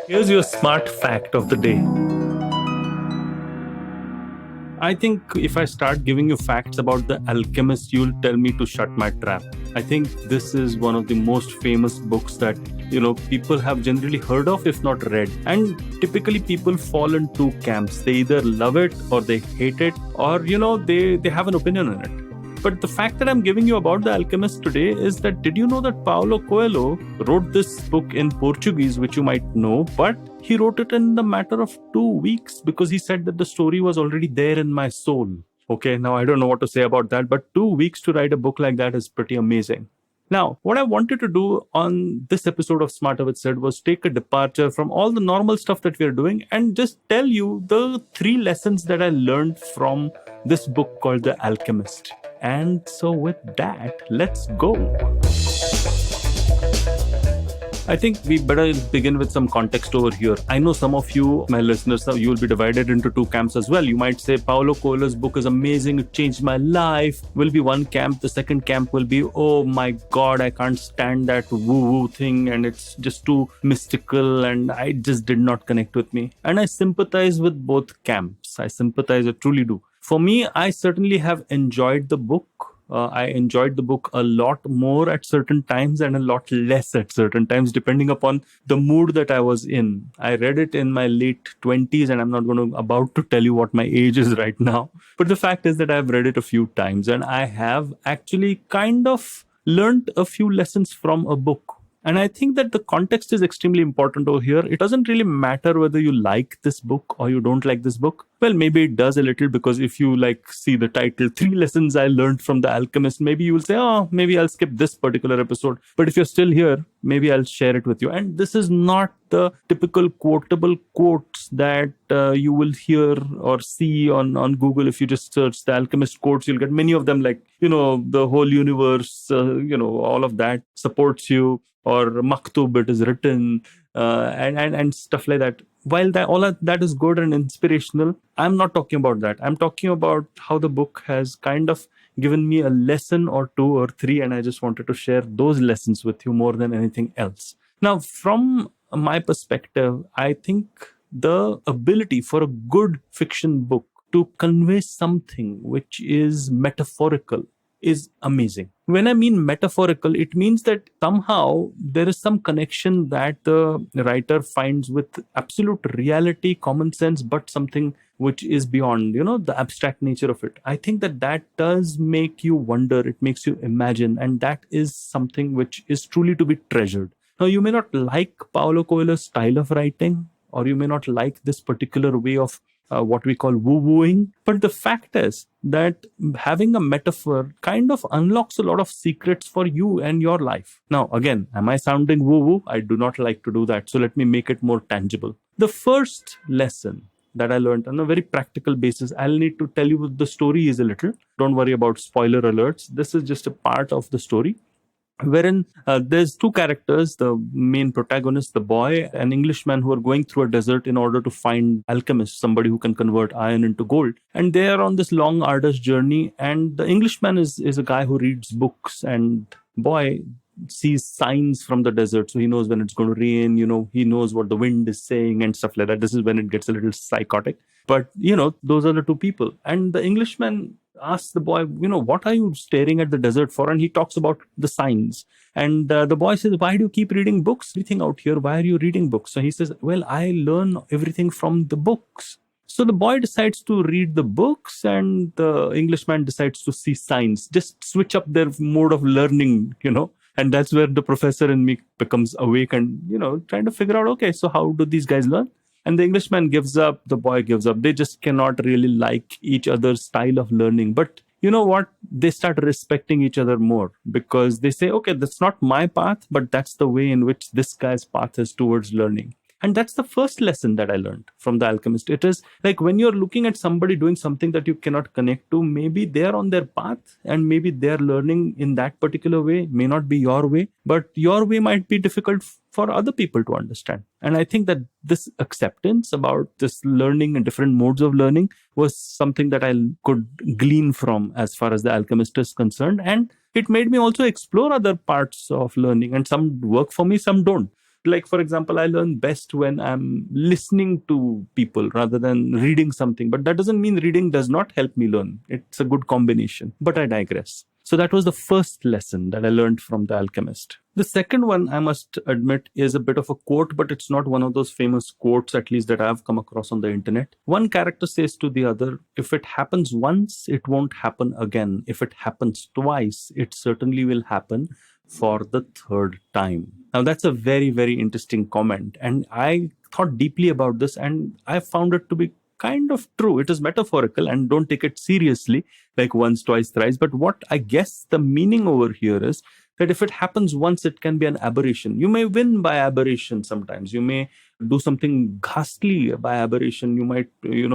Here's your smart fact of the day. I think if I start giving you facts about the Alchemist, you'll tell me to shut my trap. I think this is one of the most famous books that, people have generally heard of, if not read. And typically people fall in two camps. They either love it or they hate it, or, they have an opinion on it. But the fact that I'm giving you about The Alchemist today is that did you know that Paulo Coelho wrote this book in Portuguese, which you might know, but he wrote it in the matter of 2 weeks because he said that the story was already there in my soul. Okay, now I don't know what to say about that, but 2 weeks to write a book like that is pretty amazing. Now, what I wanted to do on this episode of Smarter With Sid was take a departure from all the normal stuff that we are doing and just tell you the 3 lessons that I learned from this book called The Alchemist. And so with that, let's go. I think we better begin with some context over here. I know some of you, my listeners, you will be divided into 2 camps as well. You might say, Paulo Coelho's book is amazing, it changed my life, will be one camp. The second camp will be, oh my God, I can't stand that woo-woo thing and it's just too mystical and I just did not connect with me. And I sympathize with both camps. I truly do. For me, I certainly have enjoyed the book. I enjoyed the book a lot more at certain times and a lot less at certain times, depending upon the mood that I was in. I read it in my late 20s, and I'm not about to tell you what my age is right now. But the fact is that I've read it a few times, and I have actually kind of learned a few lessons from a book. And I think that the context is extremely important over here. It doesn't really matter whether you like this book or you don't like this book. Well, maybe it does a little, because if you see the title, 3 lessons I learned from The Alchemist, maybe you will say, oh, maybe I'll skip this particular episode. But if you're still here, maybe I'll share it with you. And this is not the typical quotable quotes that you will hear or see on Google. If you just search The Alchemist quotes, you'll get many of them the whole universe, all of that supports you. Or maktub, it is written, and stuff like that. While all of that is good and inspirational, I'm not talking about that. I'm talking about how the book has kind of given me a lesson or 2 or 3, and I just wanted to share those lessons with you more than anything else. Now, from my perspective, I think the ability for a good fiction book to convey something which is metaphorical is amazing. When I mean metaphorical, it means that somehow there is some connection that the writer finds with absolute reality, common sense, but something which is beyond, the abstract nature of it. I think that does make you wonder, it makes you imagine, and that is something which is truly to be treasured. Now, you may not like Paulo Coelho's style of writing, or you may not like this particular way of what we call woo-wooing. But the fact is that having a metaphor kind of unlocks a lot of secrets for you and your life. Now, again, am I sounding woo-woo? I do not like to do that. So let me make it more tangible. The first lesson that I learned on a very practical basis, I'll need to tell you what the story is a little. Don't worry about spoiler alerts. This is just a part of the story, wherein there's 2 characters, the main protagonist, the boy, an Englishman who are going through a desert in order to find Alchemist, somebody who can convert iron into gold. And they are on this long, arduous journey. And the Englishman is a guy who reads books, and boy sees signs from the desert. So he knows when it's going to rain, he knows what the wind is saying and stuff like that. This is when it gets a little psychotic. But, those are the 2 people. And the Englishman asks the boy, what are you staring at the desert for? And he talks about the signs. And the boy says, why do you keep reading books? Everything out here, why are you reading books? So he says, well, I learn everything from the books. So the boy decides to read the books, and the Englishman decides to see signs. Just switch up their mode of learning, And that's where the professor in me becomes awake and, trying to figure out, okay, so how do these guys learn? And the Englishman gives up, the boy gives up. They just cannot really like each other's style of learning. But you know what? They start respecting each other more, because they say, okay, that's not my path, but that's the way in which this guy's path is towards learning. And that's the first lesson that I learned from The Alchemist. It is like when you're looking at somebody doing something that you cannot connect to, maybe they're on their path and maybe they're learning in that particular way, may not be your way, but your way might be difficult for other people to understand. And I think that this acceptance about this learning and different modes of learning was something that I could glean from as far as The Alchemist is concerned. And it made me also explore other parts of learning, and some work for me, some don't. Like, for example, I learn best when I'm listening to people rather than reading something. But that doesn't mean reading does not help me learn. It's a good combination. But I digress. So that was the first lesson that I learned from The Alchemist. The second one, I must admit, is a bit of a quote, but it's not one of those famous quotes, at least that I've come across on the internet. One character says to the other, if it happens once, it won't happen again. If it happens twice, it certainly will happen for the third time. Now, that's a very, very interesting comment. And I thought deeply about this, and I found it to be kind of true. It is metaphorical, and don't take it seriously, like once, twice, thrice. But what I guess the meaning over here is that if it happens once, it can be an aberration. You may win by aberration sometimes. You may do something ghastly by aberration. You might,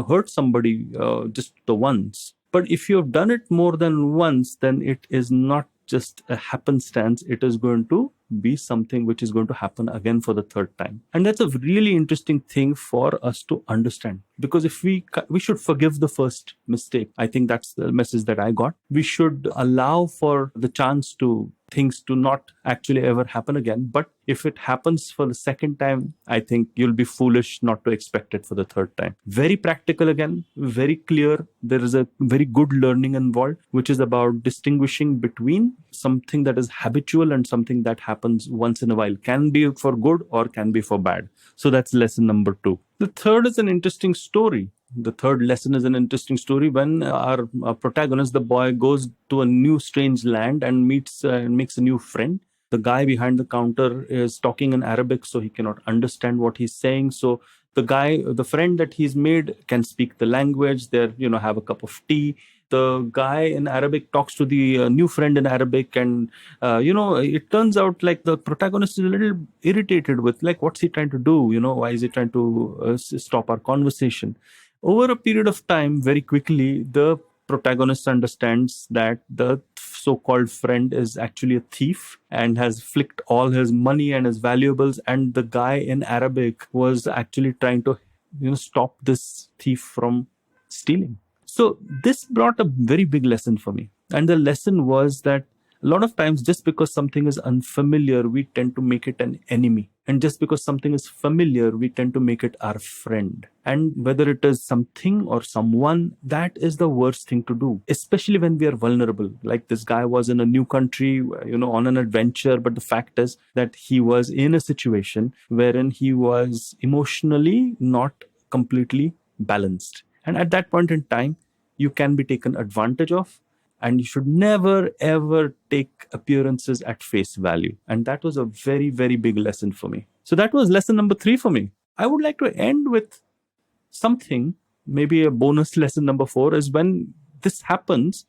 hurt somebody just the once. But if you have done it more than once, then it is not just a happenstance. It is going to be something which is going to happen again for the third time. And that's a really interesting thing for us to understand, because if we should forgive the first mistake. I think that's the message that I got. We should allow for the chance to things to not actually ever happen again. But if it happens for the second time, I think you'll be foolish not to expect it for the third time. Very practical again, very clear. There is a very good learning involved, which is about distinguishing between something that is habitual and something that happens once in a while. Can be for good or can be for bad. So that's lesson number 2. The third is an interesting story. The third lesson is an interesting story when our protagonist, the boy, goes to a new strange land and makes a new friend. The guy behind the counter is talking in Arabic, so he cannot understand what he's saying. So the friend that he's made can speak the language. They have a cup of tea. The guy in Arabic talks to the new friend in Arabic, and it turns out like the protagonist is a little irritated with like, what's he trying to do? Why is he trying to stop our conversation? Over a period of time, very quickly, the protagonist understands that the so-called friend is actually a thief and has flicked all his money and his valuables. And the guy in Arabic was actually trying to, stop this thief from stealing. So this brought a very big lesson for me. And the lesson was that a lot of times, just because something is unfamiliar, we tend to make it an enemy. And just because something is familiar, we tend to make it our friend. And whether it is something or someone, that is the worst thing to do, especially when we are vulnerable. Like this guy was in a new country, on an adventure. But the fact is that he was in a situation wherein he was emotionally not completely balanced. And at that point in time, you can be taken advantage of. And you should never, ever take appearances at face value. And that was a very, very big lesson for me. So that was lesson number 3 for me. I would like to end with something, maybe a bonus lesson number 4 is when this happens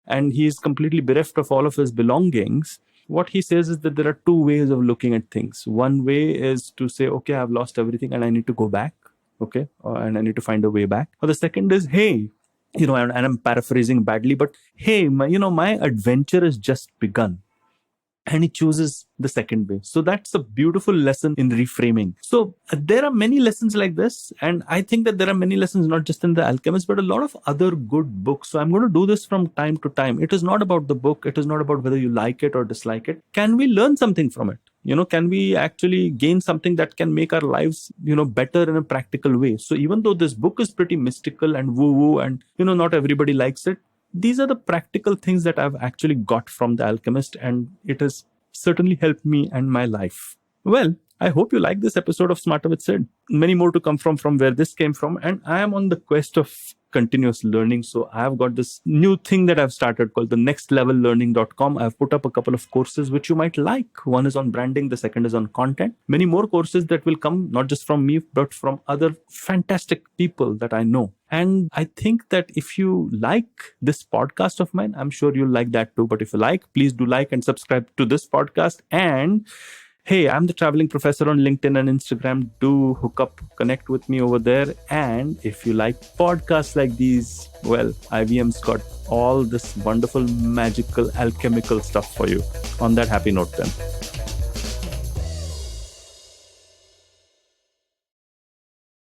and he is completely bereft of all of his belongings. What he says is that there are 2 ways of looking at things. One way is to say, okay, I've lost everything and I need to go back. Okay. And I need to find a way back. Or the second is, hey, and I'm paraphrasing badly, but hey, my adventure has just begun. And he chooses the second way. So that's a beautiful lesson in reframing. So there are many lessons like this. And I think that there are many lessons, not just in The Alchemist, but a lot of other good books. So I'm going to do this from time to time. It is not about the book. It is not about whether you like it or dislike it. Can we learn something from it? Can we actually gain something that can make our lives, better in a practical way? So even though this book is pretty mystical and woo-woo and, not everybody likes it, these are the practical things that I've actually got from The Alchemist, and it has certainly helped me and my life. Well, I hope you like this episode of Smarter with Sid. Many more to come from where this came from. And I am on the quest of continuous learning. So I've got this new thing that I've started called the nextlevellearning.com. I've put up a couple of courses which you might like. One is on branding. The second is on content. Many more courses that will come, not just from me, but from other fantastic people that I know. And I think that if you like this podcast of mine, I'm sure you'll like that too. But if you like, please do like and subscribe to this podcast. And hey, I'm the Traveling Professor on LinkedIn and Instagram. Do hook up, connect with me over there. And if you like podcasts like these, well, IVM's got all this wonderful, magical, alchemical stuff for you. On that happy note then.